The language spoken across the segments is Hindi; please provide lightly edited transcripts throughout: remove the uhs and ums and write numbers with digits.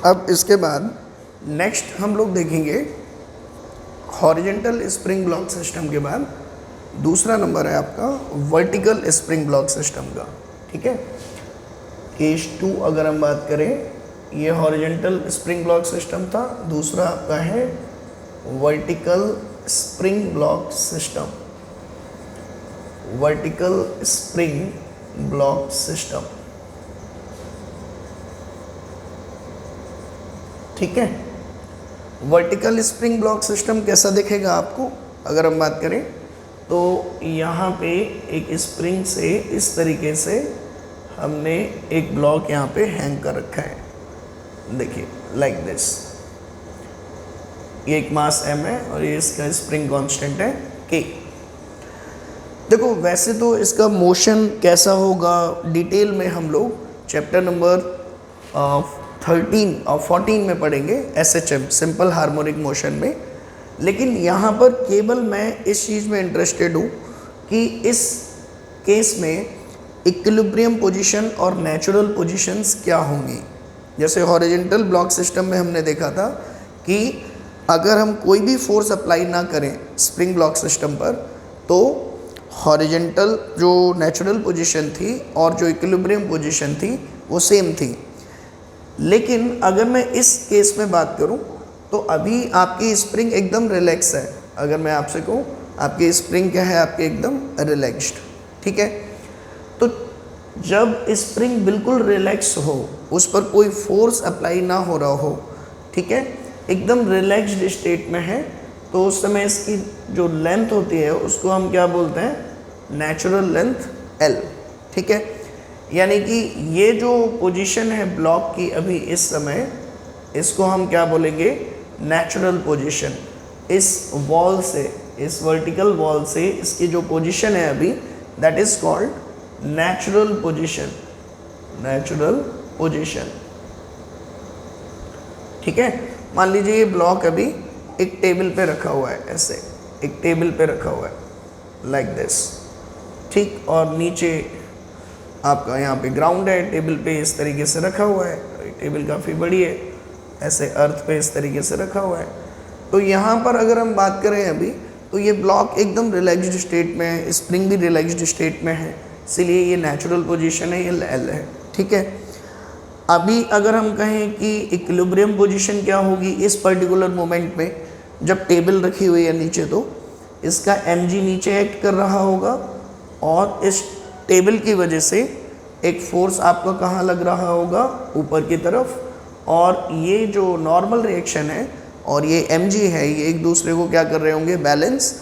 अब इसके बाद नेक्स्ट हम लोग देखेंगे हॉरिजेंटल स्प्रिंग ब्लॉक सिस्टम के बाद दूसरा नंबर है आपका वर्टिकल स्प्रिंग ब्लॉक सिस्टम का। ठीक है, केस 2 अगर हम बात करें, ये हॉरिजेंटल स्प्रिंग ब्लॉक सिस्टम था, दूसरा आपका है vertical spring block system. Vertical spring block system, ठीक है। वर्टिकल स्प्रिंग ब्लॉक सिस्टम कैसा दिखेगा आपको अगर हम बात करें तो यहाँ पे एक स्प्रिंग से इस तरीके से हमने एक ब्लॉक यहाँ पे हैंग कर रखा है, देखिए लाइक दिस। ये एक मास m है और ये इसका स्प्रिंग कांस्टेंट है k। देखो वैसे तो इसका मोशन कैसा होगा डिटेल में हम लोग चैप्टर नंबर 13 और 14 में पढ़ेंगे, SHM सिंपल हार्मोनिक मोशन में। लेकिन यहाँ पर केवल मैं इस चीज़ में इंटरेस्टेड हूँ कि इस केस में इक्विलिब्रियम पोजीशन और नेचुरल पोजीशंस क्या होंगी। जैसे हॉरिजेंटल ब्लॉक सिस्टम में हमने देखा था कि अगर हम कोई भी फोर्स अप्लाई ना करें स्प्रिंग ब्लॉक सिस्टम पर तो हॉरिजेंटल जो नेचुरल पोजीशन थी और जो इक्विलिब्रियम पोजीशन थी वो सेम थी। लेकिन अगर मैं इस केस में बात करूं तो अभी आपकी स्प्रिंग एकदम रिलैक्स है। अगर मैं आपसे कहूं आपकी स्प्रिंग क्या है, आपकी एकदम रिलैक्स्ड, ठीक है। तो जब स्प्रिंग बिल्कुल रिलैक्स हो, उस पर कोई फोर्स अप्लाई ना हो रहा हो, ठीक है, एकदम रिलैक्स्ड स्टेट में है, तो उस समय इसकी जो लेंथ होती है उसको हम क्या बोलते हैं, नेचुरल लेंथ L, ठीक है। यानी कि ये जो पोजीशन है ब्लॉक की अभी इस समय, इसको हम क्या बोलेंगे, नेचुरल पोजीशन। इस वॉल से, इस वर्टिकल वॉल से इसकी जो पोजीशन है अभी, that is called natural position. Natural position, ठीक है। मान लीजिए ये ब्लॉक अभी एक टेबल पे रखा हुआ है, ऐसे एक टेबल पे रखा हुआ है लाइक दिस, ठीक। और नीचे आपका यहाँ पे ग्राउंड है, टेबल पे इस तरीके से रखा हुआ है, टेबल काफ़ी बड़ी है, ऐसे अर्थ पे इस तरीके से रखा हुआ है। तो यहाँ पर अगर हम बात करें अभी तो ये ब्लॉक एकदम रिलैक्स्ड स्टेट में है, स्प्रिंग भी रिलैक्स्ड स्टेट में है, इसीलिए ये नेचुरल पोजीशन है, ये L है, ठीक है। अभी अगर हम कहें कि इक्विलिब्रियम पोजीशन क्या होगी इस पर्टिकुलर मोमेंट में, जब टेबल रखी हुई है नीचे, तो इसका mg नीचे एक्ट कर रहा होगा और इस टेबल की वजह से एक फोर्स आपका कहाँ लग रहा होगा, ऊपर की तरफ। और ये जो नॉर्मल रिएक्शन है और ये mg है, ये एक दूसरे को क्या कर रहे होंगे, बैलेंस।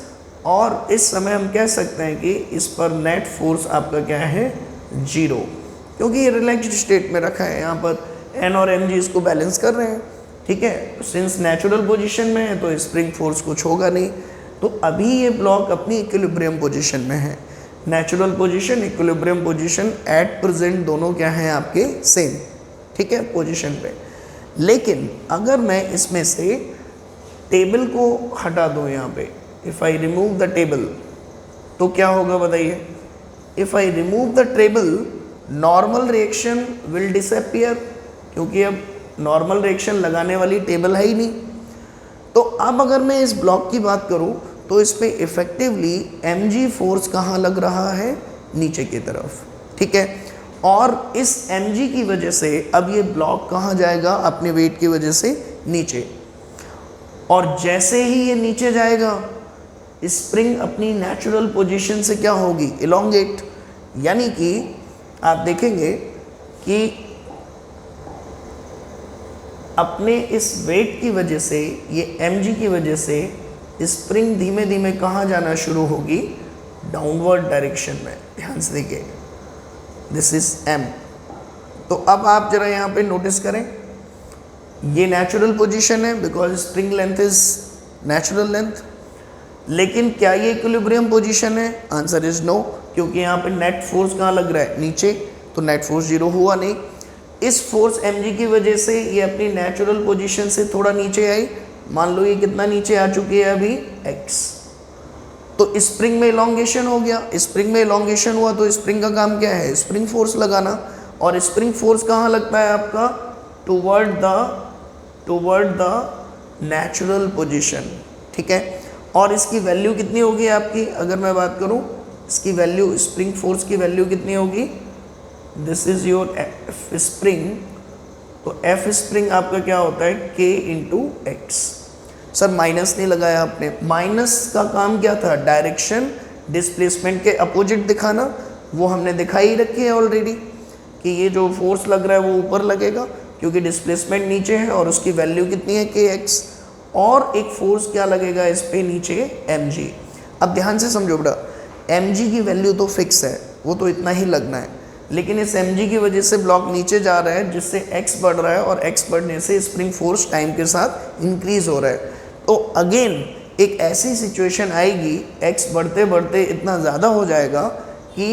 और इस समय हम कह सकते हैं कि इस पर नेट फोर्स आपका क्या है, 0, क्योंकि ये रिलैक्स्ड स्टेट में रखा है। यहाँ पर n और mg इसको बैलेंस कर रहे हैं, ठीक है। सिंस नेचुरल पोजीशन में है तो स्प्रिंग फोर्स कुछ होगा नहीं। तो अभी ये ब्लॉक अपनी इक्विलिब्रियम पोजीशन में है। Natural position, equilibrium position at present दोनों क्या हैं आपके, सेम, ठीक है, पोजीशन पे। लेकिन अगर मैं इसमें से टेबल को हटा दूँ यहाँ पे, if I remove the table, तो क्या होगा बताइए। If I remove the table, normal reaction will disappear, क्योंकि अब नॉर्मल रिएक्शन लगाने वाली टेबल है ही नहीं। तो अब अगर मैं इस ब्लॉक की बात करूँ तो इस पर इफेक्टिवली mg फोर्स कहाँ लग रहा है, नीचे की तरफ, ठीक है। और इस mg की वजह से अब ये ब्लॉक कहाँ जाएगा, अपने वेट की वजह से नीचे। और जैसे ही ये नीचे जाएगा, स्प्रिंग अपनी नेचुरल पोजीशन से क्या होगी, इलोंगेट। यानी कि आप देखेंगे कि अपने इस वेट की वजह से, ये mg की वजह से स्प्रिंग धीमे धीमे कहाँ जाना शुरू होगी, डाउनवर्ड डायरेक्शन में। ध्यान से देखिए, दिस इज m। तो अब आप जरा यहाँ पे नोटिस करें, ये नेचुरल पोजीशन है because spring length is natural length. लेकिन क्या ये इक्विलिब्रियम पोजीशन है, आंसर इज नो, क्योंकि यहाँ पे नेट फोर्स कहाँ लग रहा है, नीचे, तो नेट फोर्स 0 हुआ नहीं। इस फोर्स mg की वजह से ये अपनी नेचुरल पोजीशन से थोड़ा नीचे आई। मान लो ये कितना नीचे आ चुकी है अभी, x। तो स्प्रिंग में इलोंगेशन हो गया। स्प्रिंग में इलोंगेशन हुआ तो स्प्रिंग का काम क्या है, स्प्रिंग फोर्स लगाना। और स्प्रिंग फोर्स कहाँ लगता है आपका, toward the toward the natural position, ठीक है। और इसकी वैल्यू कितनी होगी आपकी, अगर मैं बात करूं इसकी वैल्यू, स्प्रिंग फोर्स की वैल्यू कितनी होगी, this is your F spring, तो एफ स्प्रिंग आपका क्या होता है के इंटू एक्स। सर माइनस नहीं लगाया आपने, माइनस का काम क्या था, डायरेक्शन डिस्प्लेसमेंट के अपोजिट दिखाना, वो हमने दिखाई ही रखी है ऑलरेडी कि ये जो फोर्स लग रहा है वो ऊपर लगेगा क्योंकि डिस्प्लेसमेंट नीचे है और उसकी वैल्यू कितनी है के एक्स, और एक फोर्स क्या लगेगा इस पे नीचे एम जी। अब ध्यान से समझो बेटा, एम जी की वैल्यू तो फिक्स है, वो तो इतना ही लगना है, लेकिन इस एम जी की वजह से ब्लॉक नीचे जा रहा है जिससे एक्स बढ़ रहा है और एक्स बढ़ने से स्प्रिंग फोर्स टाइम के साथ इंक्रीज हो रहा है। तो अगेन एक ऐसी सिचुएशन आएगी, एक्स बढ़ते बढ़ते इतना ज़्यादा हो जाएगा कि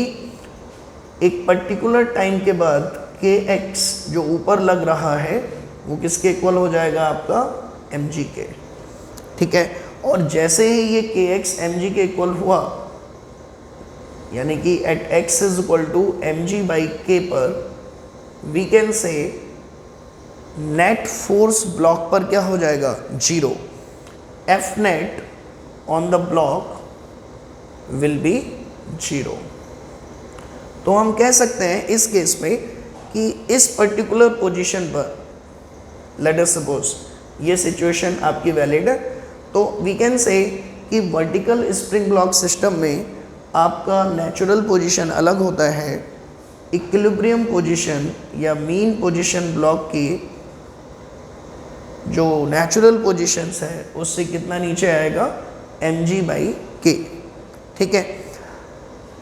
एक पर्टिकुलर टाइम के बाद के एक्स जो ऊपर लग रहा है वो किसके इक्वल हो जाएगा, आपका एम जी के, ठीक है। और जैसे ही ये के एक्स एम जी के इक्वल हुआ, यानी कि at X is equal to M G by K पर, we can say net force block पर क्या हो जाएगा, zero. F net on the block will be zero. तो हम कह सकते हैं इस केस में कि इस पर्टिकुलर पोजीशन पर, लेट अस सपोज ये सिचुएशन आपकी वैलिड है, तो वी कैन से कि वर्टिकल स्प्रिंग ब्लॉक सिस्टम में आपका नेचुरल पोजीशन अलग होता है, इक्विलिब्रियम पोजीशन या मीन पोजीशन ब्लॉक की जो नेचुरल पोजीशंस है उससे कितना नीचे आएगा, एम जी बाई के, ठीक है।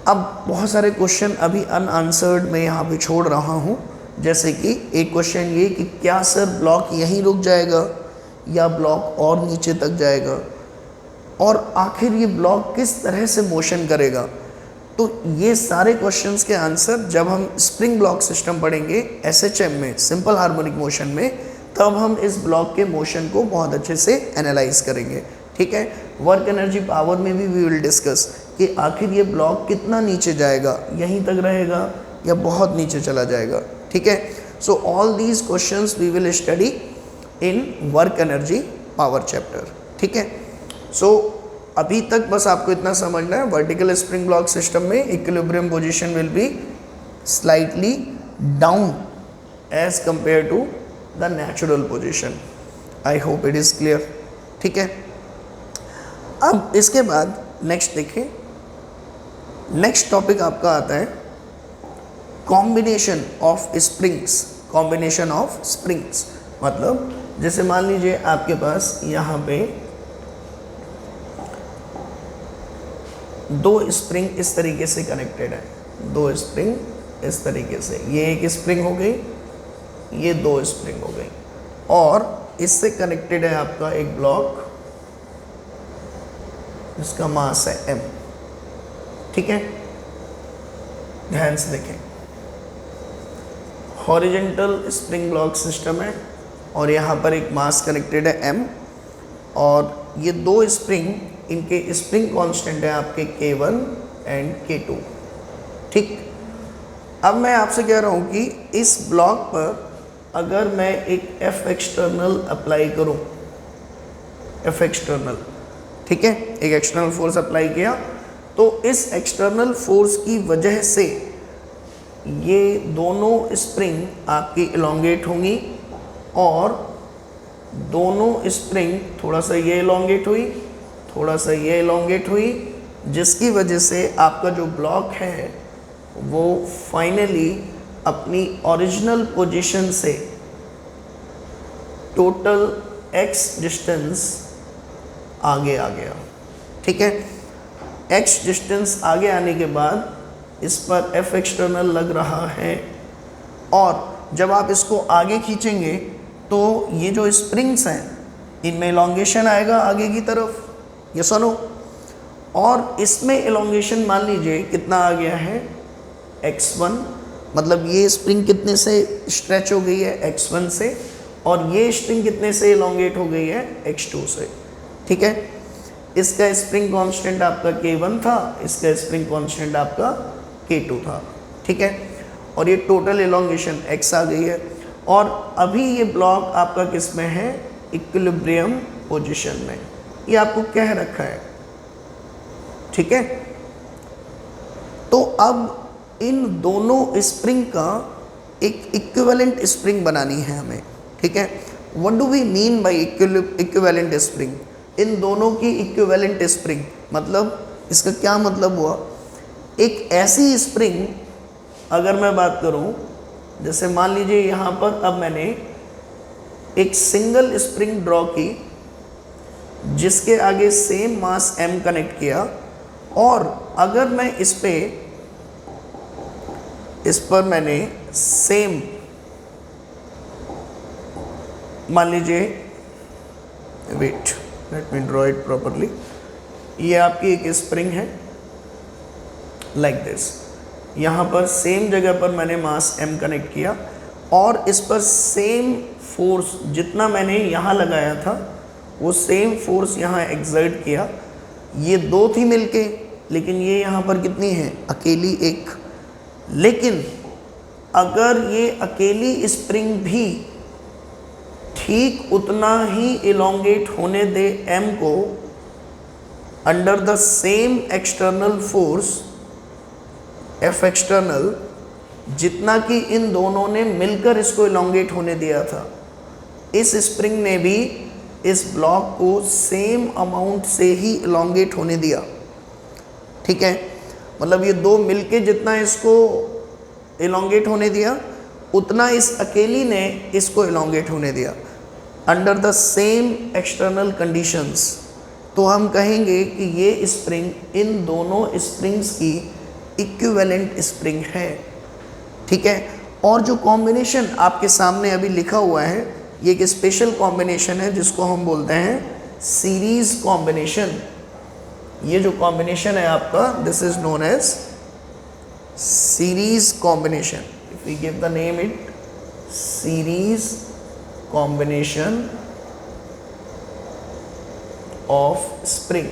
अब बहुत सारे क्वेश्चन अभी अनआंसर्ड मैं यहाँ पे छोड़ रहा हूँ, जैसे कि एक क्वेश्चन ये कि क्या सर ब्लॉक यहीं रुक जाएगा या ब्लॉक और नीचे तक जाएगा, और आखिर ये ब्लॉक किस तरह से मोशन करेगा। तो ये सारे क्वेश्चंस के आंसर जब हम स्प्रिंग ब्लॉक सिस्टम पढ़ेंगे एसएचएम में, सिंपल हार्मोनिक मोशन में, तब हम इस ब्लॉक के मोशन को बहुत अच्छे से एनालाइज करेंगे, ठीक है। वर्क एनर्जी पावर में भी वी विल डिस्कस कि आखिर ये ब्लॉक कितना नीचे जाएगा, यहीं तक रहेगा या बहुत नीचे चला जाएगा, ठीक है। So all these questions we will study in work energy power chapter, ठीक है। सो अभी तक बस आपको इतना समझना है, वर्टिकल स्प्रिंग ब्लॉक सिस्टम में equilibrium position will be slightly down as compare to the natural position. I hope it is clear, ठीक है। अब इसके बाद नेक्स्ट देखिए, नेक्स्ट टॉपिक आपका आता है combination of springs. Combination of springs मतलब जैसे मान लीजिए आपके पास यहाँ पे दो स्प्रिंग इस तरीके से कनेक्टेड है, दो स्प्रिंग इस तरीके से, ये एक स्प्रिंग हो गई, ये दो स्प्रिंग हो गई, और इससे कनेक्टेड है आपका एक ब्लॉक जिसका मास है m, ठीक है। ध्यान से देखें, हॉरिजेंटल स्प्रिंग ब्लॉक सिस्टम है और यहाँ पर एक मास कनेक्टेड है m, और ये दो स्प्रिंग, इनके स्प्रिंग कांस्टेंट है आपके K1 एंड K2, ठीक। अब मैं आपसे कह रहा हूँ कि इस ब्लॉक पर अगर मैं एक F एक्सटर्नल अप्लाई करूँ, F एक्सटर्नल, ठीक है, एक एक्सटर्नल फोर्स अप्लाई किया, तो इस एक्सटर्नल फोर्स की वजह से ये दोनों स्प्रिंग आपकी इलोंगेट होंगी और दोनों स्प्रिंग थोड़ा सा ये इलोंगेट हुई, थोड़ा सा ये इलोंगेट हुई, जिसकी वजह से आपका जो ब्लॉक है वो फाइनली अपनी ओरिजिनल पोजीशन से टोटल x डिस्टेंस आगे आ गया, ठीक है। x डिस्टेंस आगे आने के बाद इस पर F एक्सटर्नल लग रहा है, और जब आप इसको आगे खींचेंगे तो ये जो स्प्रिंग्स हैं इनमें इलोंगेशन आएगा आगे की तरफ, ये सुनो, और इसमें इलोंगेशन मान लीजिए कितना आ गया है, x1, मतलब ये स्प्रिंग कितने से स्ट्रेच हो गई है, x1 से, और ये स्प्रिंग कितने से इलोंगेट हो गई है, x2 से, ठीक है। इसका स्प्रिंग कांस्टेंट आपका K1 था, इसका स्प्रिंग कांस्टेंट आपका K2 था, ठीक है, और ये टोटल इलोंगेशन x आ गई है। और अभी ये ब्लॉक आपका किस में है, इक्विलिब्रियम पोजीशन में, ये आपको कह रखा है, ठीक है। तो अब इन दोनों स्प्रिंग का एक इक्विवेलेंट स्प्रिंग बनानी है हमें, ठीक है। What do we mean by equivalent spring, इन दोनों की इक्विवेलेंट स्प्रिंग मतलब इसका क्या मतलब हुआ, एक ऐसी स्प्रिंग अगर मैं बात करूं, जैसे मान लीजिए यहाँ पर अब मैंने एक सिंगल स्प्रिंग ड्रॉ की जिसके आगे सेम मास m कनेक्ट किया, और अगर मैं इस पर मैंने सेम मान लीजिए, wait let me draw it properly, ये आपकी एक स्प्रिंग है लाइक दिस, यहाँ पर सेम जगह पर मैंने मास m कनेक्ट किया और इस पर सेम फोर्स जितना मैंने यहाँ लगाया था वो सेम फोर्स यहाँ एक्सर्ट किया, ये दो थी मिलके, लेकिन ये यहाँ पर कितनी है, अकेली एक। लेकिन अगर ये अकेली स्प्रिंग भी ठीक उतना ही इलोंगेट होने दे m को under the same external force F external, जितना कि इन दोनों ने मिलकर इसको इलोंगेट होने दिया था, इस स्प्रिंग ने भी इस ब्लॉक को सेम अमाउंट से ही इलोंगेट होने दिया, ठीक है। मतलब ये दो मिलके जितना इसको इलोंगेट होने दिया उतना इस अकेली ने इसको इलोंगेट होने दिया under the same external conditions. तो हम कहेंगे कि ये स्प्रिंग इन दोनों स्प्रिंग्स की इक्विवेलेंट स्प्रिंग है, ठीक है। और जो कॉम्बिनेशन आपके सामने अभी लिखा हुआ है ये एक स्पेशल कॉम्बिनेशन है जिसको हम बोलते हैं सीरीज कॉम्बिनेशन। ये जो कॉम्बिनेशन है आपका, this is known as series combination. If we give the name it series combination of spring,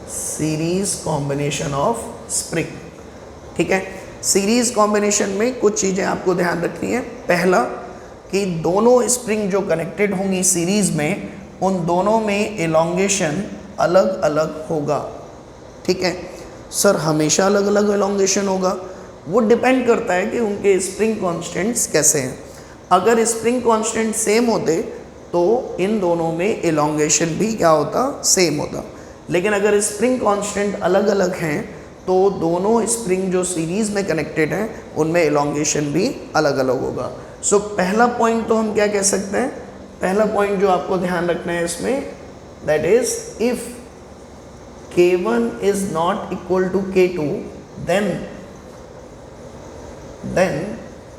series combination of spring, ठीक है। सीरीज कॉम्बिनेशन में कुछ चीज़ें आपको ध्यान रखनी है। पहला कि दोनों स्प्रिंग जो कनेक्टेड होंगी सीरीज में, उन दोनों में एलोंगेशन अलग अलग होगा, ठीक है। सर हमेशा अलग अलग एलोंगेशन होगा, वो डिपेंड करता है कि उनके स्प्रिंग कांस्टेंट्स कैसे हैं। अगर स्प्रिंग कांस्टेंट सेम होते तो इन दोनों में एलोंगेशन भी क्या होता, सेम होता। लेकिन अगर स्प्रिंग कांस्टेंट अलग अलग हैं तो दोनों स्प्रिंग जो सीरीज में कनेक्टेड हैं उनमें एलोंगेशन भी अलग अलग होगा। सो पहला पॉइंट तो हम क्या कह सकते हैं, पहला पॉइंट जो आपको ध्यान रखना है इसमें, that is if K1 is not equal to K2 then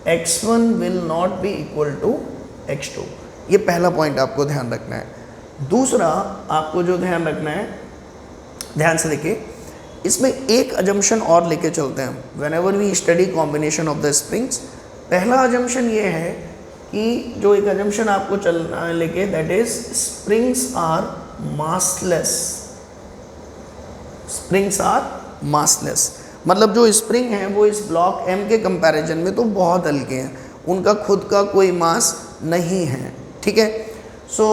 X1 will not be equal to X2। ये पहला पॉइंट आपको ध्यान रखना है। दूसरा आपको जो ध्यान रखना है, ध्यान से देखिए, इसमें एक अजम्पशन और लेके चलते हैं whenever we study combination of the springs. पहला अजम्पशन ये है कि जो एक अजम्पशन आपको चलना है लेके, that is springs are massless. Springs are massless मतलब जो स्प्रिंग है वो इस ब्लॉक M के कंपैरिजन में तो बहुत हल्के हैं, उनका खुद का कोई मास नहीं है, ठीक है। सो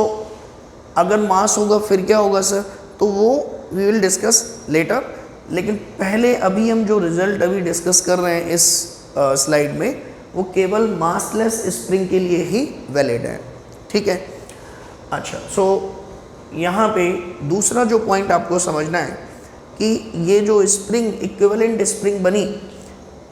अगर मास होगा फिर क्या होगा सर, तो वो वी विल डिस्कस लेटर। लेकिन पहले अभी हम जो रिजल्ट अभी डिस्कस कर रहे हैं इस स्लाइड में, वो केवल मासलेस स्प्रिंग के लिए ही वैलिड है, ठीक है। अच्छा, सो यहाँ पे दूसरा जो पॉइंट आपको समझना है कि ये जो स्प्रिंग इक्विवेलेंट स्प्रिंग बनी,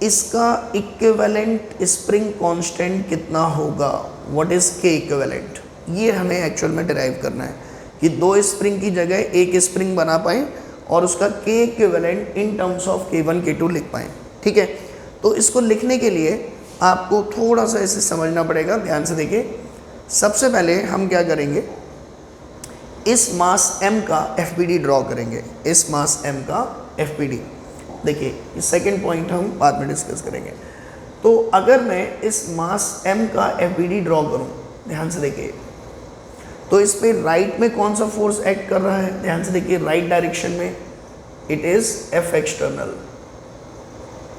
इसका इक्विवेलेंट स्प्रिंग कांस्टेंट कितना होगा, व्हाट इज के इक्विवेलेंट, ये हमें एक्चुअल में डिराइव करना है कि दो स्प्रिंग की जगह एक स्प्रिंग बना पाएँ और उसका के equivalent in terms of K1 K2 लिख पाएँ, ठीक है। तो इसको लिखने के लिए आपको थोड़ा सा इसे समझना पड़ेगा, ध्यान से देखिए। सबसे पहले हम क्या करेंगे, इस मास m का FPD ड्रॉ करेंगे, इस मास m का FPD। देखिए इस सेकेंड पॉइंट हम बाद में डिस्कस करेंगे। तो अगर मैं इस मास m का FPD ड्रॉ करूं, ध्यान से देखिए, तो इस पे राइट में कौन सा फोर्स एक्ट कर रहा है, ध्यान से देखिए, राइट डायरेक्शन में इट इज F एक्सटर्नल।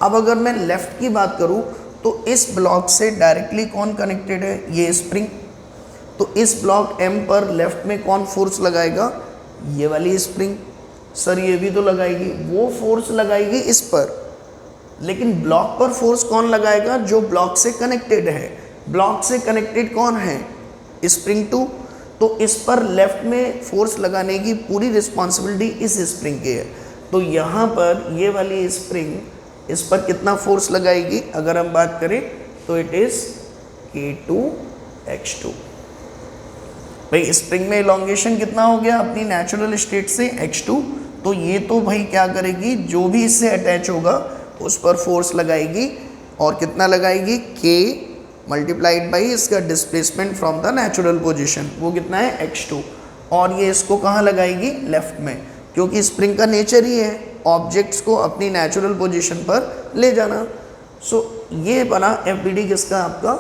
अब अगर मैं लेफ्ट की बात करूं तो इस ब्लॉक से डायरेक्टली कौन कनेक्टेड है, ये स्प्रिंग। तो इस ब्लॉक M पर लेफ्ट में कौन फोर्स लगाएगा, ये वाली स्प्रिंग। सर ये भी तो लगाएगी, वो फोर्स लगाएगी इस पर, लेकिन ब्लॉक पर फोर्स कौन लगाएगा, जो ब्लॉक से कनेक्टेड है। ब्लॉक से कनेक्टेड कौन है, स्प्रिंग 2। तो इस पर लेफ्ट में फोर्स लगाने की पूरी रिस्पॉन्सिबिलिटी इस स्प्रिंग की है। तो यहाँ पर ये वाली स्प्रिंग इस पर कितना फोर्स लगाएगी, अगर हम बात करें तो इट इज K2X2। भाई स्प्रिंग में इलॉन्गेशन कितना हो गया अपनी नेचुरल स्टेट से x2, तो ये तो भाई क्या करेगी, जो भी इससे अटैच होगा उस पर फोर्स लगाएगी, और कितना लगाएगी, K मल्टीप्लाइड बाई इसका displacement from the natural position, वो कितना है x2। और ये इसको कहाँ लगाएगी, लेफ्ट में, क्योंकि स्प्रिंग का नेचर ही है ऑब्जेक्ट्स को अपनी नेचुरल पोजीशन पर ले जाना। सो ये बना FBD किसका, आपका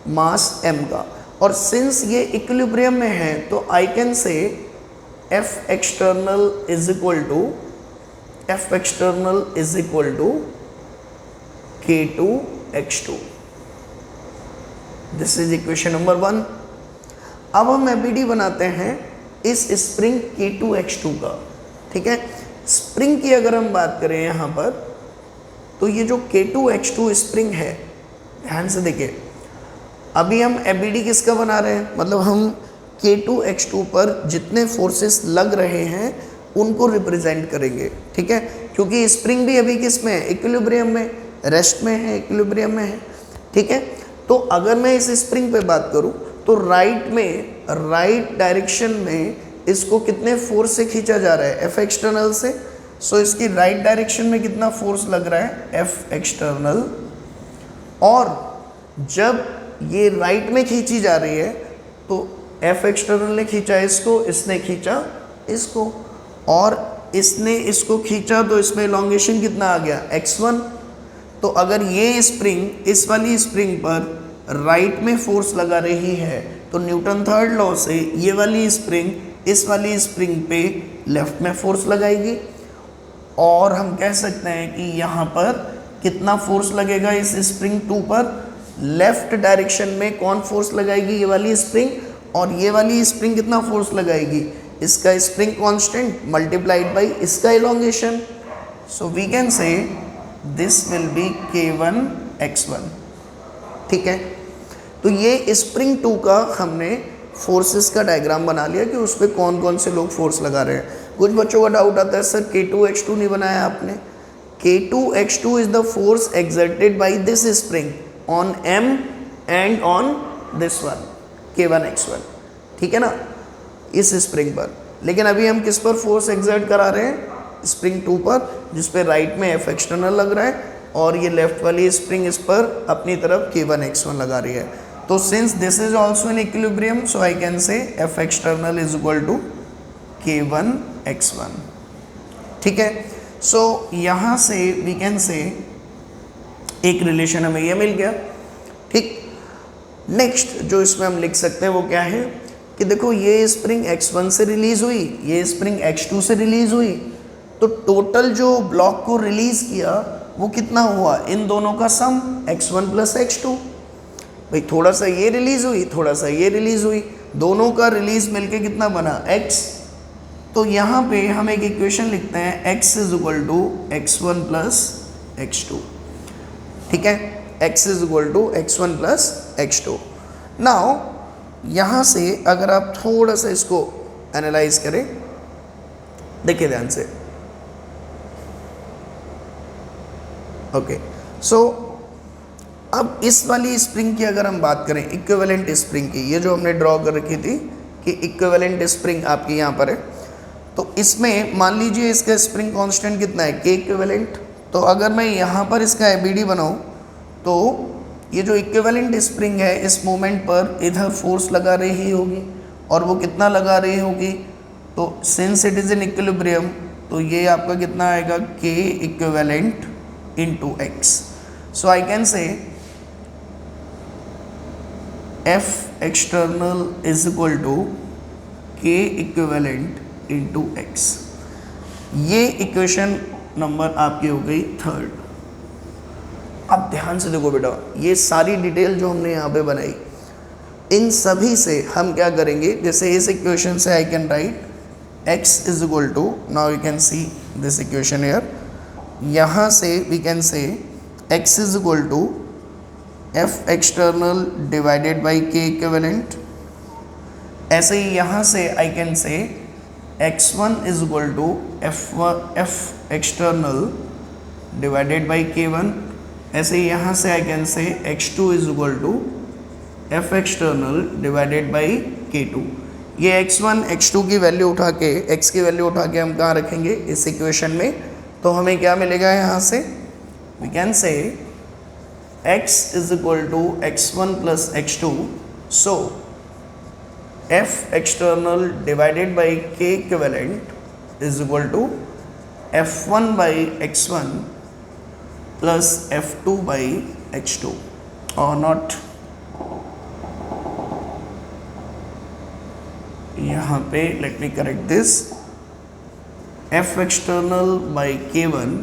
मास m का। और सिंस ये इक्विलिब्रियम में है तो आई can say F external is equal to K2X2। This is equation number 1। अब हम FBD बनाते हैं इस स्प्रिंग K2X2 का, ठीक है। स्प्रिंग की अगर हम बात करें यहाँ पर, तो ये जो K2X2 स्प्रिंग है, ध्यान से देखिए, अभी हम FBD किसका बना रहे हैं, मतलब हम K2X2 पर जितने फोर्सेस लग रहे हैं उनको रिप्रेजेंट करेंगे, ठीक है। क्योंकि स्प्रिंग भी अभी किस में है, इक्विलिब्रियम में, रेस्ट में है, इक्विलिब्रियम में है, ठीक है। तो अगर मैं इस स्प्रिंग पे बात करूं तो राइट डायरेक्शन में इसको कितने फोर्स से खींचा जा रहा है, F एक्सटर्नल से। सो इसकी राइट डायरेक्शन में कितना फोर्स लग रहा है, F एक्सटर्नल। और जब ये राइट में खींची जा रही है तो F एक्सटर्नल ने खींचा इसको, इसने खींचा इसको, और इसने इसको खींचा, तो इसमें इलॉन्गेशन कितना आ गया, x1। तो अगर ये स्प्रिंग इस वाली स्प्रिंग पर राइट में फोर्स लगा रही है तो न्यूटन थर्ड लॉ से ये वाली स्प्रिंग इस वाली स्प्रिंग पे लेफ्ट में फोर्स लगाएगी। और हम कह सकते हैं कि यहाँ पर कितना फोर्स लगेगा इस स्प्रिंग 2 पर, लेफ्ट डायरेक्शन में कौन फोर्स लगाएगी, ये वाली स्प्रिंग। और ये वाली स्प्रिंग कितना फोर्स लगाएगी, इसका स्प्रिंग कांस्टेंट मल्टीप्लाइड बाय इसका elongation. So we can say this will be K1X1, ठीक है। तो ये स्प्रिंग 2 का हमने फोर्सेस का डायग्राम बना लिया कि उस पर कौन कौन से लोग फोर्स लगा रहे हैं। कुछ बच्चों का डाउट आता है, सर K2X2 नहीं बनाया आपने। K2X2 is the force exerted by this spring on M and on this one K1X1, ठीक है ना, इस स्प्रिंग पर। लेकिन अभी हम किस पर फोर्स एक्सर्ट करा रहे हैं, स्प्रिंग 2 पर, जिस पे राइट में F एक्सटर्नल लग रहा है, और ये लेफ्ट वाली स्प्रिंग इस पर अपनी तरफ K1X1 लगा रही है। तो since this is also in equilibrium, so I can say F external is equal to K1X1, ठीक है। सो यहाँ से वी कैन से एक रिलेशन हमें ये मिल गया, ठीक। नेक्स्ट जो इसमें हम लिख सकते हैं वो क्या है कि देखो ये स्प्रिंग x1 से रिलीज हुई, ये स्प्रिंग x2 से रिलीज हुई, तो टोटल जो ब्लॉक को रिलीज किया वो कितना हुआ, इन दोनों का सम x1 प्लस x2। भाई थोड़ा सा ये रिलीज हुई, थोड़ा सा ये रिलीज हुई, दोनों का रिलीज मिलके कितना बना, x। तो यहाँ पे हम एक इक्वेशन लिखते हैं x is equal to x1 plus x2, ठीक है। x is equal to x1 plus x2। Now यहाँ से अगर आप थोड़ा सा इसको एनालाइज करें, देखिए ध्यान से, ओके। सो अब इस वाली स्प्रिंग की अगर हम बात करें, इक्विवेलेंट स्प्रिंग की, ये जो हमने ड्रॉ कर रखी थी कि इक्विवेलेंट स्प्रिंग आपकी यहाँ पर है, तो इसमें मान लीजिए इसका स्प्रिंग कांस्टेंट कितना है, K इक्विवेलेंट। तो अगर मैं यहाँ पर इसका FBD बनाऊँ तो ये जो इक्विवेलेंट स्प्रिंग है इस मोमेंट पर इधर फोर्स लगा रही होगी, और वो कितना लगा रही होगी, तो since it is in equilibrium तो ये आपका कितना आएगा, K equivalent into x। So I can say F external is equal to K equivalent into x। ये इक्वेशन नंबर आपकी हो गई 3rd। अब ध्यान से देखो बेटा, ये सारी डिटेल जो हमने यहाँ पे बनाई, इन सभी से हम क्या करेंगे, जैसे इस इक्वेशन से I can write x is equal to, now you can see this equation here, यहाँ से we can say x is equal to f external divided by k equivalent. ऐसे ही यहाँ से I can say x1 is equal to f external divided by k1। ऐसे ही यहाँ से I can say x2 is equal to f external divided by k2। ये x1 x2 की वैल्यू उठा के, x की वैल्यू उठा के हम कहाँ रखेंगे इस इक्वेशन में, तो हमें क्या मिलेगा यहाँ से, we can say x is equal to x1 plus x2, so f external divided by k equivalent is equal to f1 by x1 plus f2 by x2 और नॉट, यहाँ पे let me correct this, f external by k1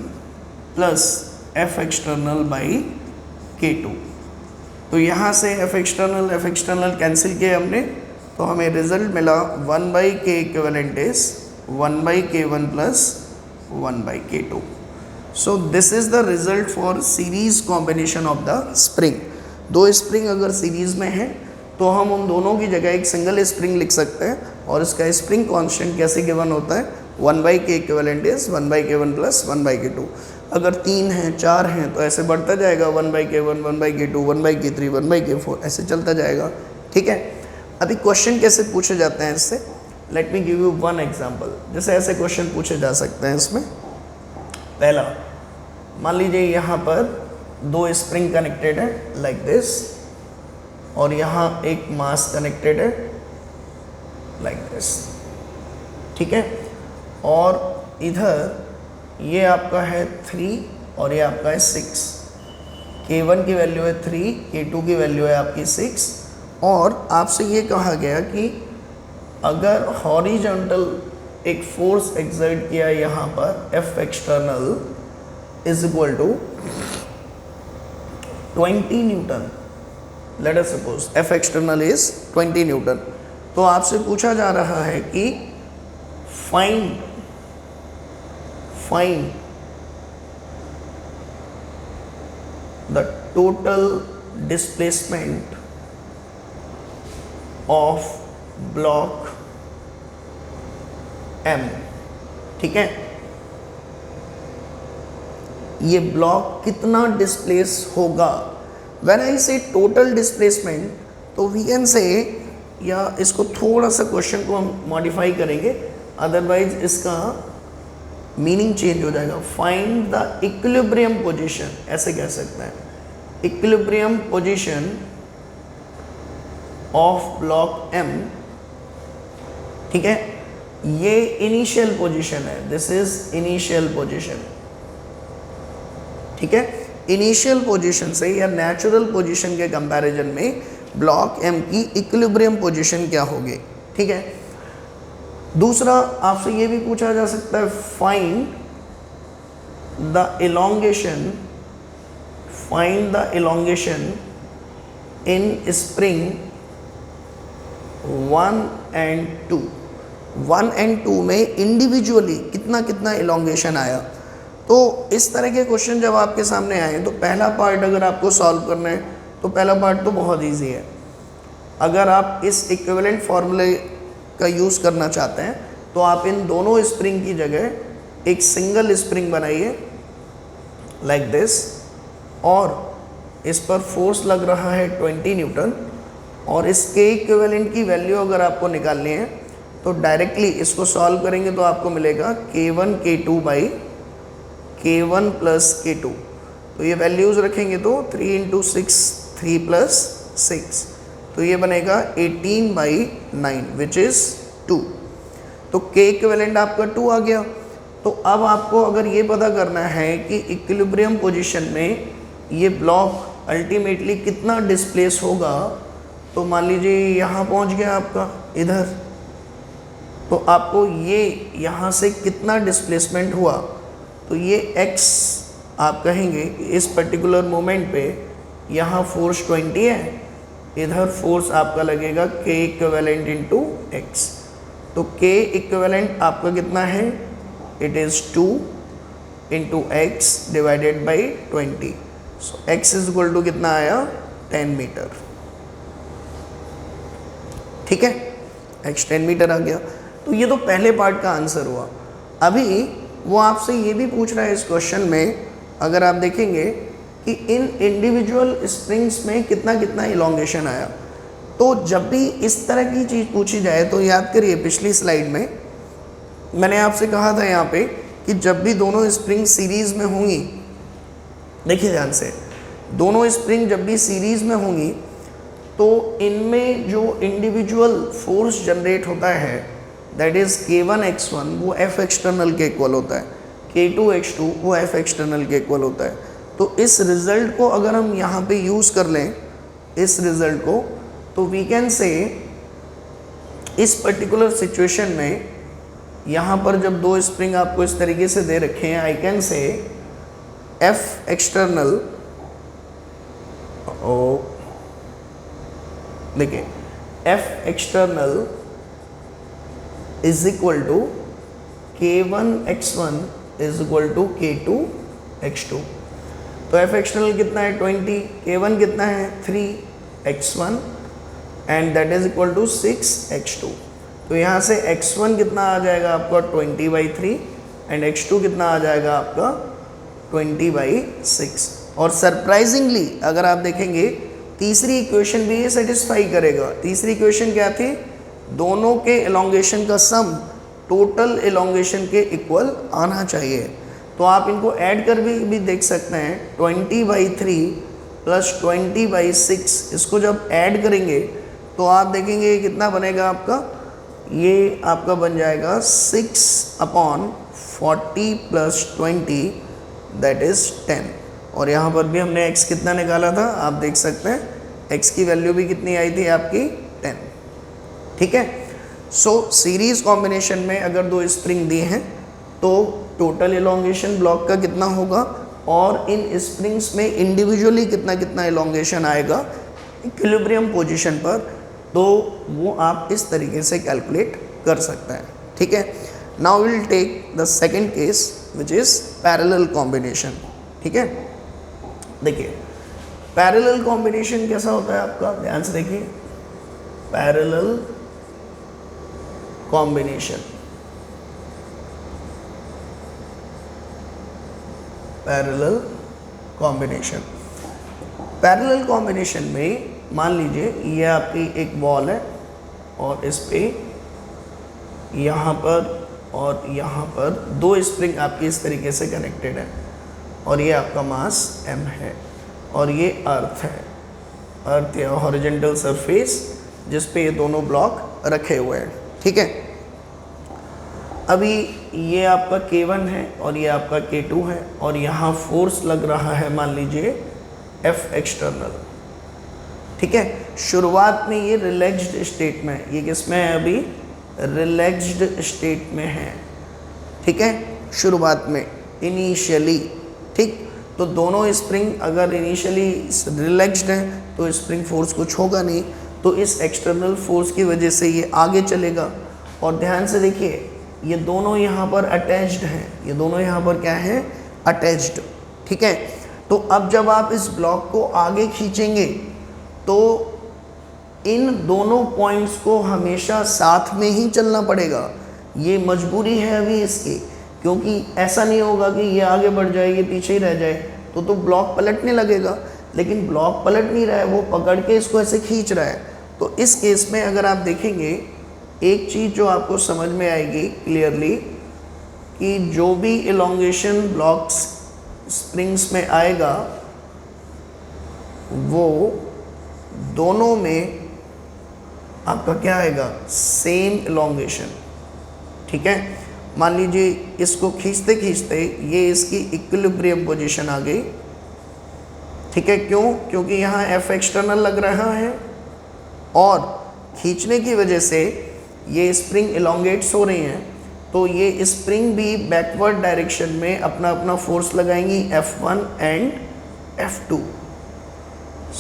plus f external by k2। तो यहाँ से f एक्सटर्नल कैंसिल किया हमने, तो हमें रिजल्ट मिला 1 by k equivalent is 1 by k1 plus 1 by k2। So this is the result for series combination of the spring. दो स्प्रिंग अगर सीरीज में है तो हम उन दोनों की जगह एक सिंगल स्प्रिंग लिख सकते हैं, और इसका स्प्रिंग कांस्टेंट कैसे गिवन होता है, 1 बाई के equivalent is 1 by k1 plus 1 by k2। अगर 3 हैं 4 हैं तो ऐसे बढ़ता जाएगा, 1 by k1 1 by k2 1 by k3 1 by k4 ऐसे चलता जाएगा। ठीक है, अभी क्वेश्चन कैसे पूछे जाते हैं इससे, let me give you one example. जैसे ऐसे क्वेश्चन पूछे जा सकते हैं इसमें। पहला, मान लीजिए यहाँ पर दो स्प्रिंग कनेक्टेड है लाइक दिस, और यहाँ एक मास कनेक्टेड है लाइक दिस। ठीक है, और इधर ये आपका है 3 और ये आपका है 6। k1 की वैल्यू है 3, k2 की वैल्यू है आपकी 6, और आपसे ये कहा गया कि अगर हॉरिजॉन्टल एक फोर्स एक्सर्ट किया यहाँ पर F external is equal to 20 newton, let us suppose F external is 20 newton, तो आपसे पूछा जा रहा है कि find the total displacement of block M। ठीक है, ये ब्लॉक कितना डिस्प्लेस होगा। व्हेन आई से टोटल डिस्प्लेसमेंट, तो वी कैन से, या इसको थोड़ा सा क्वेश्चन को हम मॉडिफाई करेंगे, अदरवाइज इसका मीनिंग चेंज हो जाएगा। फाइंड द इक्विलिब्रियम पोजीशन, ऐसे कह सकते हैं, equilibrium position of block M। ठीक है, ये इनिशियल पोजीशन है, दिस इज इनिशियल पोजीशन। ठीक है, इनिशियल पोजीशन से या नेचुरल पोजीशन के कंपैरिजन में ब्लॉक M की इक्विलिब्रियम पोजीशन क्या होगी। ठीक है, दूसरा आपसे ये भी पूछा जा सकता है, find the elongation in spring 1 and 2। 1 and 2 में इंडिविजुअली कितना कितना इलोंगेशन आया। तो इस तरह के क्वेश्चन जब आपके सामने आए, तो पहला पार्ट अगर आपको सॉल्व करना है तो पहला पार्ट तो बहुत इजी है। अगर आप इस इक्विवेलेंट फार्मूले का यूज़ करना चाहते हैं तो आप इन दोनों स्प्रिंग की जगह एक सिंगल स्प्रिंग बनाइए लाइक दिस, और इस पर फोर्स लग रहा है 20 न्यूटन, और इसके इक्विवेलेंट की वैल्यू अगर आपको निकालनी है तो डायरेक्टली इसको सॉल्व करेंगे तो आपको मिलेगा k1 k2 by k1 plus k2। तो ये वैल्यूज़ रखेंगे तो 3 इंटू 6 3 प्लस 6, तो ये बनेगा 18 बाई 9 विच इज़ 2। तो k इक्विवेलेंट आपका 2 आ गया। तो अब आपको अगर ये पता करना है कि इक्विलिब्रियम पोजीशन में ये ब्लॉक अल्टीमेटली कितना डिस्प्लेस होगा, तो मान लीजिए यहाँ पहुँच गया आपका इधर, तो आपको ये यहाँ से कितना डिस्प्लेसमेंट हुआ, तो ये x आप कहेंगे कि इस पर्टिकुलर मोमेंट पे यहाँ फोर्स 20 है, इधर फोर्स आपका लगेगा K इक्विवेलेंट इंटू एक्स। तो K इक्विवेलेंट आपका कितना है, it is 2 into x divided by 20। So x is equal to कितना आया, 10 मीटर। ठीक है, एक्स 10 मीटर आ गया। तो ये तो पहले पार्ट का आंसर हुआ। अभी वो आपसे ये भी पूछ रहा है इस क्वेश्चन में, अगर आप देखेंगे कि इन इंडिविजुअल स्प्रिंग्स में कितना कितना इलोंगेशन आया। तो जब भी इस तरह की चीज़ पूछी जाए तो याद करिए, पिछली स्लाइड में मैंने आपसे कहा था यहाँ पे कि जब भी दोनों स्प्रिंग सीरीज़ में होंगी, देखिए ध्यान से, दोनों स्प्रिंग जब भी सीरीज़ में होंगी तो इनमें जो इंडिविजुअल फोर्स जनरेट होता है दैट इज़ K1 x1 वो F एक्सटर्नल के इक्वल होता है, K2 x2 वो F एक्सटर्नल के इक्वल होता है। तो इस रिज़ल्ट को अगर हम यहाँ पे यूज़ कर लें, इस रिज़ल्ट को, तो वी कैन से इस पर्टिकुलर सिचुएशन में यहाँ पर जब दो स्प्रिंग आपको इस तरीके से दे रखे हैं, I can say F external, देखिए F external is equal to K1 x1 is equal to K2 x2। तो F एक्सटर्नल कितना है 20, K1 कितना है 3 x1 and that is equal to 6 x2। तो यहाँ से x1 कितना आ जाएगा आपका 20/3 एंड x2 कितना आ जाएगा आपका 20/6। और सरप्राइजिंगली अगर आप देखेंगे तीसरी इक्वेशन भी ये सेटिस्फाई करेगा। तीसरी इक्वेशन क्या थी, दोनों के एलोंगेशन का सम टोटल एलोंगेशन के इक्वल आना चाहिए। तो आप इनको ऐड कर भी देख सकते हैं, 20/3 प्लस 20/6, इसको जब ऐड करेंगे तो आप देखेंगे कितना बनेगा आपका, ये आपका बन जाएगा 6/40 प्लस 20 दैट इज़ 10। और यहाँ पर भी हमने x कितना निकाला था, आप देख सकते हैं x की वैल्यू भी कितनी आई थी आपकी 10। ठीक है, सो सीरीज कॉम्बिनेशन में अगर दो स्प्रिंग दिए हैं तो टोटल एलोंगेशन ब्लॉक का कितना होगा और इन स्प्रिंग्स में इंडिविजुअली कितना कितना एलोंगेशन आएगा इक्विलिब्रियम पोजीशन पर, तो वो आप इस तरीके से कैलकुलेट कर सकते हैं। ठीक है, now will take the second case which is parallel combination. ठीक है, देखिए पैरेलल कॉम्बिनेशन कैसा होता है आपका, ध्यान से देखिए, parallel combination, parallel combination, parallel combination में मान लीजिए ये आपकी एक बॉल है और इस पे यहाँ पर और यहाँ पर दो स्प्रिंग आपकी इस तरीके से कनेक्टेड है और ये आपका मास m है और ये अर्थ है, अर्थ या हॉरिजॉन्टल सरफेस जिस पे ये दोनों ब्लॉक रखे हुए हैं। ठीक है, अभी ये आपका K1 है और ये आपका K2 है और यहाँ फोर्स लग रहा है मान लीजिए F एक्सटर्नल। ठीक है, शुरुआत में ये रिलैक्स्ड स्टेट में, ये किस में है अभी, रिलैक्स्ड स्टेट में है। ठीक है, शुरुआत में इनिशियली। ठीक, तो दोनों स्प्रिंग अगर इनिशियली रिलैक्स्ड हैं तो स्प्रिंग फोर्स कुछ होगा नहीं, तो इस एक्सटर्नल फोर्स की वजह से ये आगे चलेगा। और ध्यान से देखिए ये दोनों यहाँ पर अटैच्ड हैं, ये दोनों यहाँ पर क्या है, अटैच्ड। ठीक है, तो अब जब आप इस ब्लॉक को आगे खींचेंगे तो इन दोनों पॉइंट्स को हमेशा साथ में ही चलना पड़ेगा, ये मजबूरी है अभी इसकी, क्योंकि ऐसा नहीं होगा कि ये आगे बढ़ जाए ये पीछे ही रह जाए तो ब्लॉक पलटने लगेगा, लेकिन ब्लॉक पलट नहीं रहा है, वो पकड़ के इसको ऐसे खींच रहा है। तो इस केस में अगर आप देखेंगे एक चीज़ जो आपको समझ में आएगी क्लियरली कि जो भी इलोंगेशन ब्लॉक्स स्प्रिंग्स में आएगा वो दोनों में आपका क्या आएगा, सेम इलोंगेशन। ठीक है, मान लीजिए इसको खींचते खींचते ये इसकी इक्विलिब्रियम पोजीशन आ गई। ठीक है, क्यों, क्योंकि यहाँ F एक्सटर्नल लग रहा है और खींचने की वजह से ये स्प्रिंग इलोंगेट्स हो रही हैं, तो ये स्प्रिंग भी बैकवर्ड डायरेक्शन में अपना अपना force लगाएंगी F1 and F2।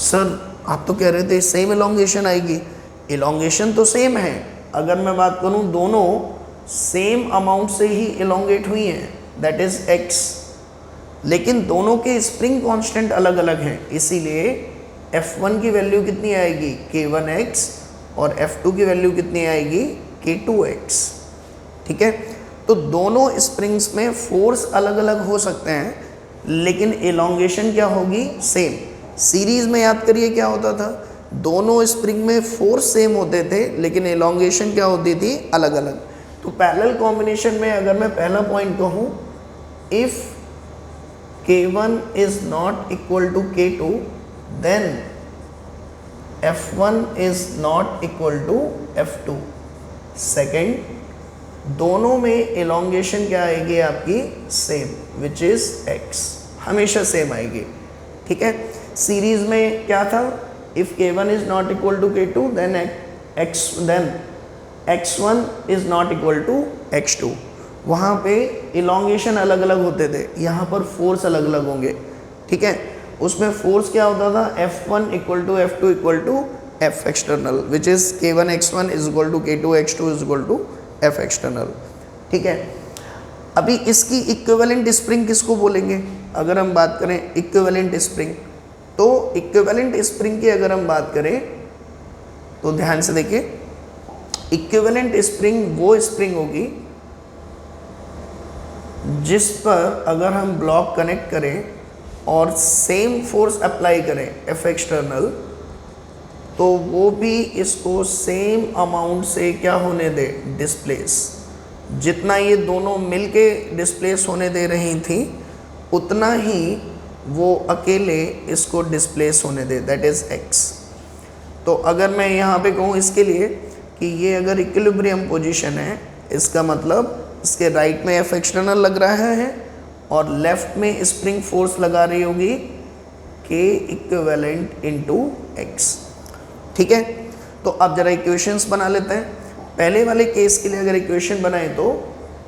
Sir आप तो कह रहे थे सेम इलोंगेशन आएगी, इलोंगेशन तो सेम है। अगर मैं बात करूं दोनों सेम अमाउंट से ही इलोंगेट हुई हैं, दैट इज x, लेकिन दोनों के स्प्रिंग कांस्टेंट अलग अलग हैं, इसीलिए F1 की वैल्यू कितनी आएगी K1x और F2 की वैल्यू कितनी आएगी K2x। ठीक है, तो दोनों स्प्रिंग्स में फोर्स अलग अलग हो सकते हैं, लेकिन इलोंगेशन क्या होगी सेम। सीरीज में याद करिए क्या होता था, दोनों स्प्रिंग में फोर्स सेम होते थे लेकिन इलोंगेशन क्या होती थी अलग अलग। तो पैरेलल कॉम्बिनेशन में अगर मैं पहला पॉइंट कहूँ, if K1 is not equal to K2 then F1 is not equal to F2। Second, दोनों में इलोंगेशन क्या आएगी आपकी सेम, विच इज x, हमेशा सेम आएगी। ठीक है, सीरीज में क्या था, if K1 is not equal to K2 then X1 is not equal to X2। वहाँ पे इलोंगेशन अलग अलग होते थे, यहाँ पर फोर्स अलग अलग होंगे। ठीक है, उसमें फोर्स क्या होता था F1 equal to F2 equal to F external, which is K1 X1 is equal to K2 X2 is equal to F external. ठीक है, अभी इसकी इक्विवेलेंट स्प्रिंग किसको बोलेंगे, अगर हम बात करें इक्विवेलेंट स्प्रिंग, तो इक्विवेलेंट स्प्रिंग की अगर हम बात करें तो ध्यान से देखिए, इक्विवेलेंट स्प्रिंग वो स्प्रिंग होगी जिस पर अगर हम ब्लॉक कनेक्ट करें और सेम फोर्स अप्लाई करें F एक्सटर्नल, तो वो भी इसको सेम अमाउंट से क्या होने दे डिस्प्लेस। जितना ये दोनों मिलके डिस्प्लेस होने दे रही थी उतना ही वो अकेले इसको डिस्प्लेस होने दे, दैट इज़ x। तो अगर मैं यहाँ पे कहूँ इसके लिए कि ये अगर इक्विलिब्रियम पोजीशन है, इसका मतलब इसके राइट में F एक्सटर्नल लग रहा है और लेफ्ट में स्प्रिंग फोर्स लगा रही होगी K इक्विवेलेंट इंटू x। ठीक है, तो अब जरा इक्वेशंस बना लेते हैं। पहले वाले केस के लिए अगर इक्वेशन बनाए तो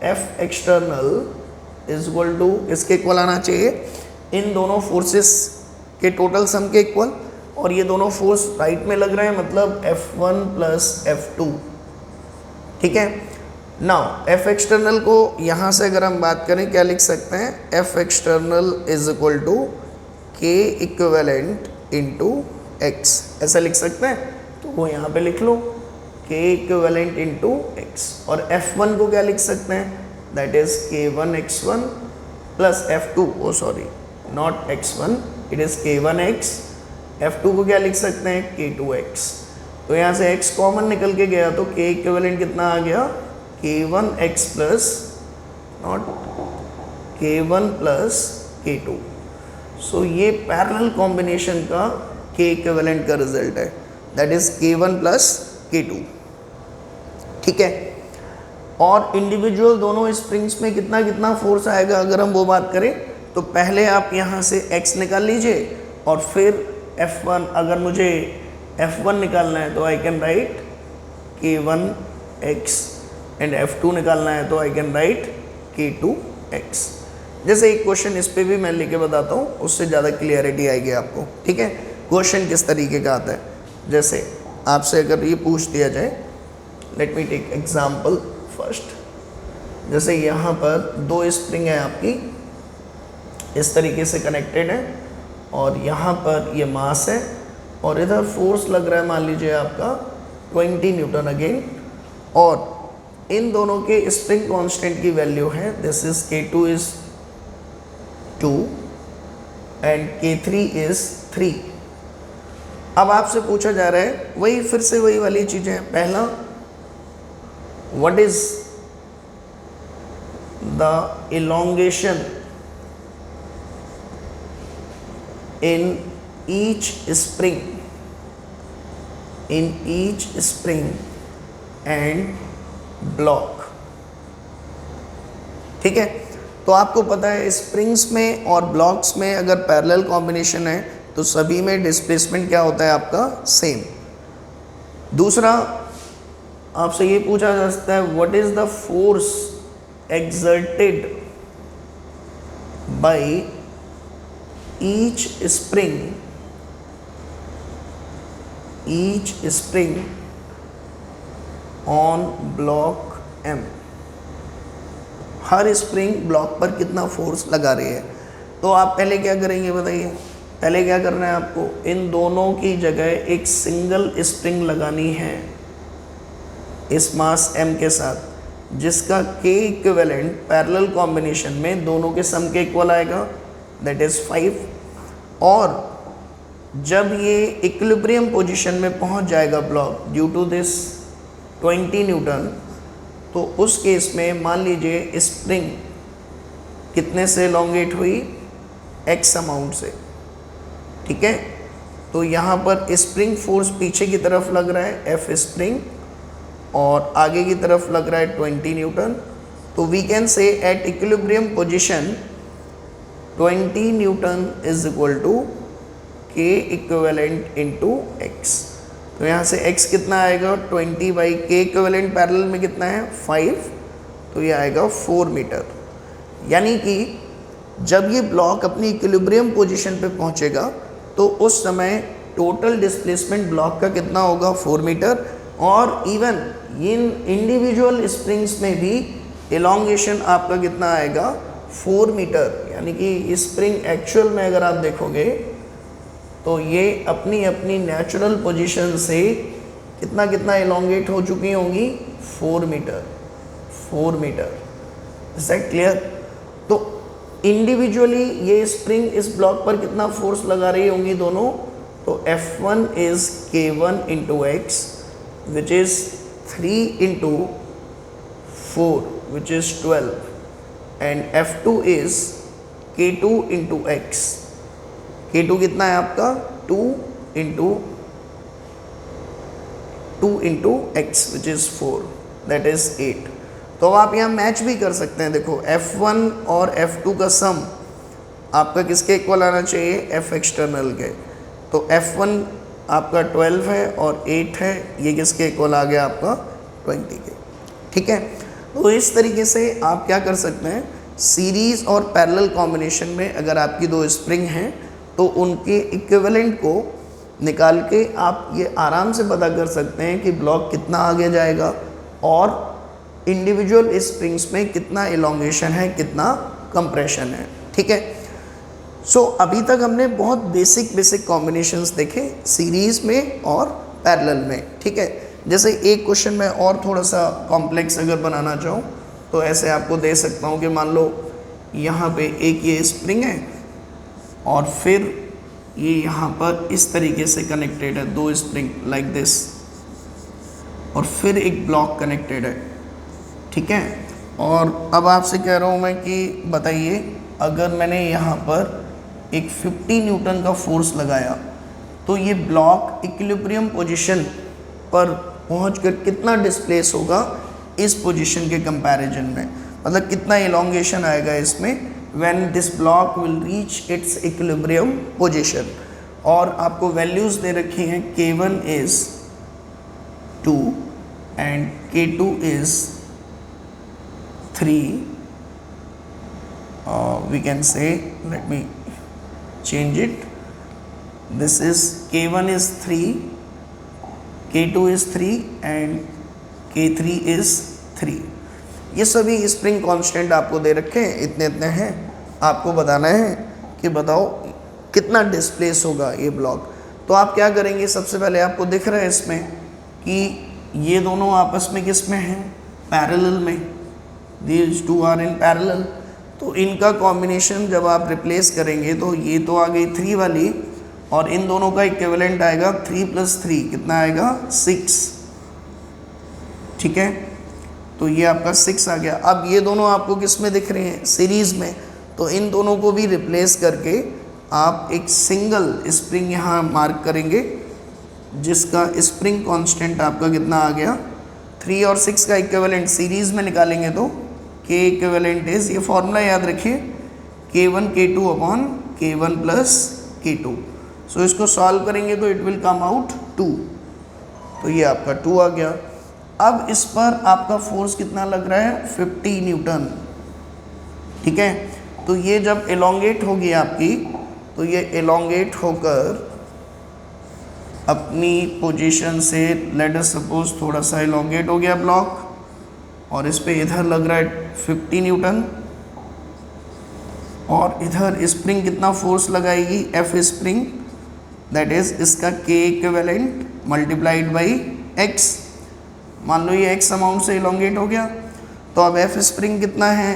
F external is equal to, इसके इक्वल आना चाहिए इन दोनों फोर्सेस के टोटल सम के इक्वल, और ये दोनों फोर्स राइट में लग रहे हैं मतलब F1 प्लस F2। ठीक है, नाउ F एक्सटर्नल को यहाँ से अगर हम बात करें क्या लिख सकते हैं, F external is equal to K equivalent into x, ऐसा लिख सकते हैं। तो वो यहाँ पे लिख लो K इक्विवेलेंट इंटू x, और F1 को क्या लिख सकते हैं, that is K1 x1 plus F2, oh sorry not x1, it is K1x। F2 को क्या लिख सकते हैं K2x। तो यहाँ से x कॉमन निकल के गया तो K इक्विवेलेंट कितना आ गया K1x plus not K1 plus K2। सो ये पैरेलल कॉम्बिनेशन का K इक्विवेलेंट का रिजल्ट है, that is K1 plus K2। ठीक है, और इंडिविजुअल दोनों स्प्रिंग्स में कितना कितना फोर्स आएगा अगर हम वो बात करें, तो पहले आप यहाँ से x निकाल लीजिए और फिर F1, अगर मुझे F1 निकालना है तो आई can right K1x and F2 निकालना है तो आई कैन राइट K2x। जैसे एक क्वेश्चन इस पे भी मैं लेके बताता हूँ, उससे ज़्यादा क्लियरिटी आएगी आपको। ठीक है, क्वेश्चन किस तरीके का आता है, जैसे आपसे अगर ये पूछ दिया जाए, let me take example first, जैसे यहाँ पर दो स्प्रिंग है आपकी इस तरीके से कनेक्टेड है, और यहाँ पर ये मास है और इधर फोर्स लग रहा है मान लीजिए आपका 20 न्यूटन अगेन, और इन दोनों के स्प्रिंग कांस्टेंट की वैल्यू है, this is K2 is 2 and K3 is 3। अब आपसे पूछा जा रहा है वही फिर से वही वाली चीज़ें, पहला what is the elongation in each spring and block। ठीक है, तो आपको पता है स्प्रिंग्स में और ब्लॉक्स में अगर पैरेलल कॉम्बिनेशन है तो सभी में डिस्प्लेसमेंट क्या होता है आपका सेम। दूसरा आपसे ये पूछा जा सकता है what is the force exerted by each spring on block M। Her spring block पर कितना फोर्स लगा रही है। तो आप पहले क्या करेंगे बताइए, पहले क्या करना है आपको, इन दोनों की जगह एक सिंगल स्प्रिंग लगानी है इस मास m के साथ, जिसका k इक्विवेलेंट पैरेलल कॉम्बिनेशन में दोनों के सम के इक्वल आएगा, दैट इज 5। और जब ये इक्विलिब्रियम पोजीशन में पहुंच जाएगा block due to this 20 newton, तो उस केस में मान लीजिए स्प्रिंग कितने से एलोंगेट हुई, x अमाउंट से, ठीक है। तो यहाँ पर स्प्रिंग फोर्स पीछे की तरफ लग रहा है F स्प्रिंग, और आगे की तरफ लग रहा है 20 न्यूटन। तो we can say at equilibrium position 20 newton is equal to k equivalent into x। तो यहाँ से x कितना आएगा, 20 बाई k इक्विवेलेंट पैरेलल में कितना है 5, तो ये आएगा 4 मीटर। यानी कि जब ये ब्लॉक अपनी इक्विलिब्रियम पोजीशन पे पहुँचेगा तो उस समय टोटल डिस्प्लेसमेंट ब्लॉक का कितना होगा, 4 मीटर। और इवन इन इंडिविजुअल स्प्रिंग्स में भी एलोंगेशन आपका कितना आएगा, 4 मीटर। यानी कि स्प्रिंग एक्चुअल में अगर आप देखोगे तो ये अपनी अपनी नेचुरल पोजीशन से कितना कितना एलोंगेट हो चुकी होंगी, 4 मीटर। Is that clear? तो इंडिविजुअली ये स्प्रिंग इस ब्लॉक पर कितना फोर्स लगा रही होंगी दोनों, तो F1 is K1 into x which is 3 into 4 which is 12, and F2 is K2 into x. K2 कितना है आपका, 2 into x which is 4, that is 8। तो आप यहाँ मैच भी कर सकते हैं। देखो F1 और F2 का सम आपका किसके इक्वल आना चाहिए, F एक्सटर्नल के। तो F1 आपका 12 है और 8 है, ये किसके इक्वल आ गया आपका 20 के, ठीक है। तो इस तरीके से आप क्या कर सकते हैं, सीरीज़ और पैरेलल कॉम्बिनेशन में अगर आपकी दो स्प्रिंग हैं तो उनके इक्विवेलेंट को निकाल के आप ये आराम से पता कर सकते हैं कि ब्लॉक कितना आगे जाएगा और इंडिविजुअल स्प्रिंग्स में कितना एलोंगेशन है, कितना कंप्रेशन है, ठीक है। सो अभी तक हमने बहुत बेसिक कॉम्बिनेशंस देखे सीरीज़ में और पैरेलल में, ठीक है। जैसे एक क्वेश्चन मैं और थोड़ा सा कॉम्प्लेक्स अगर बनाना चाहूँ तो ऐसे आपको दे सकता हूँ कि मान लो यहाँ पे एक ये स्प्रिंग है और फिर ये यहाँ पर इस तरीके से कनेक्टेड है, दो स्प्रिंग लाइक दिस, और फिर एक ब्लॉक कनेक्टेड है, ठीक है। और अब आपसे कह रहा हूँ मैं कि बताइए अगर मैंने यहाँ पर एक 50 न्यूटन का फोर्स लगाया तो ये ब्लॉक इक्विलिब्रियम पोजीशन पर पहुंचकर कितना डिस्प्लेस होगा इस पोजीशन के कंपैरिजन में, मतलब कितना एलोंगेशन आएगा इसमें when this block will reach its equilibrium position. और आपको वैल्यूज़ दे रखी हैं, K1 is 2 and K2 is 3, we can say, let me change it, this is K1 is 3, K2 is 3 and K3 is 3। ये सभी स्प्रिंग कांस्टेंट आपको दे रखे हैं, इतने इतने हैं, आपको बताना है कि बताओ कितना डिस्प्लेस होगा ये ब्लॉक। तो आप क्या करेंगे, सबसे पहले आपको दिख रहा है इसमें कि ये दोनों आपस में किस में हैं, पैरेलल में, these two are in parallel। तो इनका कॉम्बिनेशन जब आप रिप्लेस करेंगे तो ये तो आ गई 3 वाली और इन दोनों का इक्विवेलेंट आएगा 3 + 3 कितना आएगा 6, ठीक है। तो ये आपका 6 आ गया। अब ये दोनों आपको किस में दिख रहे हैं, सीरीज़ में, तो इन दोनों को भी रिप्लेस करके आप एक सिंगल स्प्रिंग यहाँ मार्क करेंगे जिसका स्प्रिंग कांस्टेंट आपका कितना आ गया 3 और 6 का इक्विवेलेंट सीरीज़ में निकालेंगे तो K इक्विवेलेंट इज, ये फॉर्मूला याद रखिए, K1 K2 upon K1 + K2। सो इसको सॉल्व करेंगे तो इट विल कम आउट 2, तो ये आपका 2 आ गया। अब इस पर आपका फोर्स कितना लग रहा है, 50 न्यूटन, ठीक है। तो ये जब एलोंगेट होगी आपकी, तो ये एलोंगेट होकर अपनी पोजीशन से, लेट अस सपोज थोड़ा सा एलोंगेट हो गया ब्लॉक, और इस पे इधर लग रहा है 50 न्यूटन, और इधर स्प्रिंग कितना फोर्स लगाएगी, एफ स्प्रिंग, दैट इज इसका के इक्विवेलेंट मल्टीप्लाइड बाई एक्स। मान लो ये एक्स अमाउंट से इलोंगेट हो गया, तो अब एफ स्प्रिंग कितना है,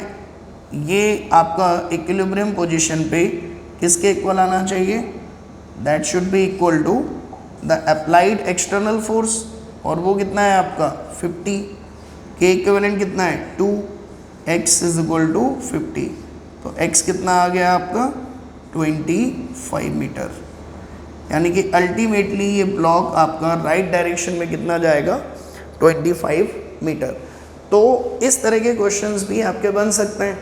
ये आपका इक्विलिब्रियम पोजीशन पे किसके इक्वल आना चाहिए, that should be equal to the applied external force, और वो कितना है आपका 50, के इक्विवेलेंट कितना है 2, एक्स इज इक्वल टू 50, तो x कितना आ गया आपका 25 मीटर। यानी कि अल्टीमेटली ये ब्लॉक आपका राइट डायरेक्शन में कितना जाएगा, 25 मीटर। तो इस तरह के क्वेश्चंस भी आपके बन सकते हैं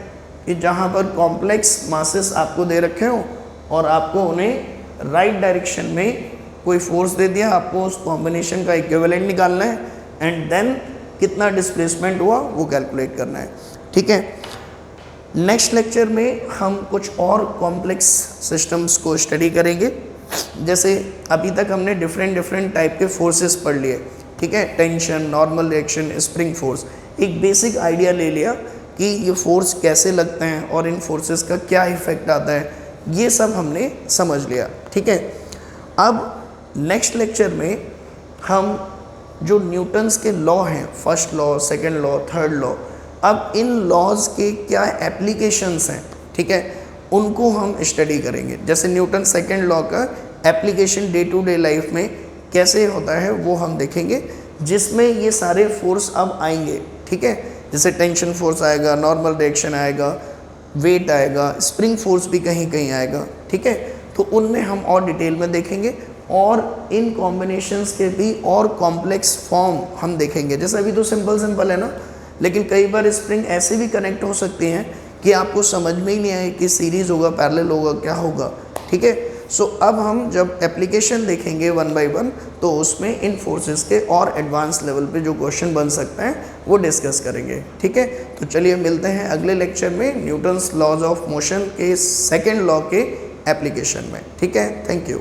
कि जहाँ पर कॉम्प्लेक्स मासेस आपको दे रखे हो और आपको उन्हें राइट डायरेक्शन में कोई फोर्स दे दिया, आपको उस कॉम्बिनेशन का इक्विवेलेंट निकालना है एंड देन कितना डिस्प्लेसमेंट हुआ वो कैलकुलेट करना है, ठीक है। नेक्स्ट लेक्चर में हम कुछ और कॉम्प्लेक्स सिस्टम्स को स्टडी करेंगे। जैसे अभी तक हमने डिफरेंट टाइप के फोर्सेस पढ़ लिए, ठीक है, tension, normal reaction, spring force, एक बेसिक आइडिया ले लिया कि ये फोर्स कैसे लगते हैं और इन फोर्सेस का क्या इफेक्ट आता है, ये सब हमने समझ लिया, ठीक है। अब नेक्स्ट लेक्चर में हम जो न्यूटन्स के लॉ हैं, first law, second law, third law, अब इन लॉज के क्या एप्लीकेशंस हैं, ठीक है, उनको हम स्टडी करेंगे। जैसे न्यूटन सेकेंड लॉ का application day to day life में कैसे होता है वो हम देखेंगे, जिसमें ये सारे फोर्स अब आएंगे, ठीक है। जैसे टेंशन फोर्स आएगा, नॉर्मल रिएक्शन आएगा, वेट आएगा, स्प्रिंग फोर्स भी कहीं कहीं आएगा, ठीक है। तो उनमें हम और डिटेल में देखेंगे और इन कॉम्बिनेशंस के भी और कॉम्प्लेक्स फॉर्म हम देखेंगे। जैसे अभी तो सिंपल है ना, लेकिन कई बार स्प्रिंग ऐसे भी कनेक्ट हो सकती हैं कि आपको समझ में ही नहीं आए कि सीरीज़ होगा, पैरेलल होगा, क्या होगा, ठीक है। सो अब हम जब एप्लीकेशन देखेंगे 1 by 1, तो उसमें इन फोर्सेस के और एडवांस लेवल पे जो क्वेश्चन बन सकते हैं वो डिस्कस करेंगे, ठीक है। तो चलिए मिलते हैं अगले लेक्चर में न्यूटन्स लॉज ऑफ मोशन के सेकेंड लॉ के एप्लीकेशन में, ठीक है। Thank you.